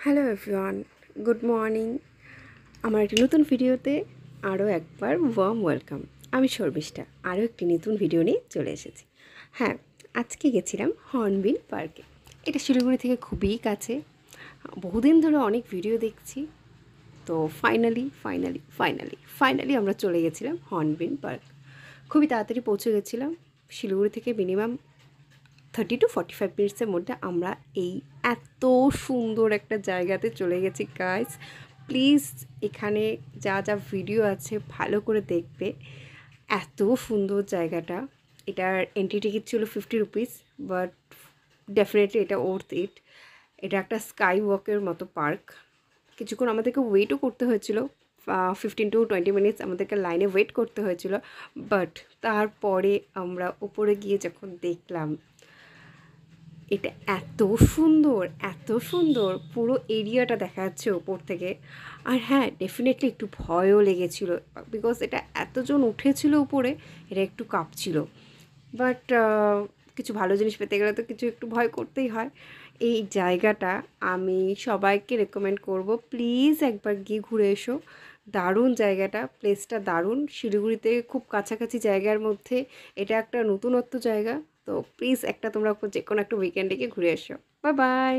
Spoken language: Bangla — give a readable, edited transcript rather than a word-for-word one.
Hello everyone, good morning. আমার একটি নতুন ভিডিওতে আরও একবার ওয়ার্ম ওয়েলকাম। আমি শর্মিষ্ঠা, আরও একটি নতুন ভিডিও নিয়ে চলে এসেছি। হ্যাঁ, আজকে গেছিলাম হর্নবিল পার্কে। এটা শিলিগুড়ি থেকে খুবই কাছে। বহুদিন ধরে অনেক ভিডিও দেখছি, তো ফাইনালি আমরা চলে গেছিলাম হর্নবিল পার্ক। খুবই তাড়াতাড়ি পৌঁছে গেছিলাম। শিলিগুড়ি থেকে মিনিমাম 30 to 45 মিনিটসের মধ্যে আমরা এই এত সুন্দর একটা জায়গাতে চলে গেছি গাইস। প্লিজ এখানে যা যা ভিডিও আছে ভালো করে দেখবে। এত সুন্দর জায়গাটা। এটার এন্ট্রি টিকিট ছিল 50 রুপিস, বাট ডেফিনেটলি এটা ওর্থ ইট। এটা একটা স্কাই ওয়াকের মতো পার্ক। কিছুক্ষণ আমাদেরকে ওয়েটও করতে হয়েছিল, 15 to 20 মিনিটস আমাদেরকে লাইনে ওয়েট করতে হয়েছিল। বাট তারপরে আমরা উপরে গিয়ে যখন দেখলাম এটা এত সুন্দর পুরো এরিয়াটা দেখা যাচ্ছে ওপর থেকে। আর হ্যাঁ, ডেফিনেটলি একটু ভয়ও লেগেছিল, বিকজ এটা এতজন উঠেছিল উপরে, এটা একটু কাঁপছিল। বাট কিছু ভালো জিনিস পেতে গেলে তো কিছু একটু ভয় করতেই হয়। এই জায়গাটা আমি সবাইকে রেকমেন্ড করব, প্লিজ একবার গিয়ে ঘুরে এসো। দারুণ জায়গাটা, প্লেসটা দারুণ। শিলিগুড়িতে খুব কাছাকাছি জায়গার মধ্যে এটা একটা নতুনত্ব জায়গা। তো প্লিজ একটা তোমরা যে কোনো একটা উইকেন্ডে গিয়ে ঘুরে এসো। Bye bye.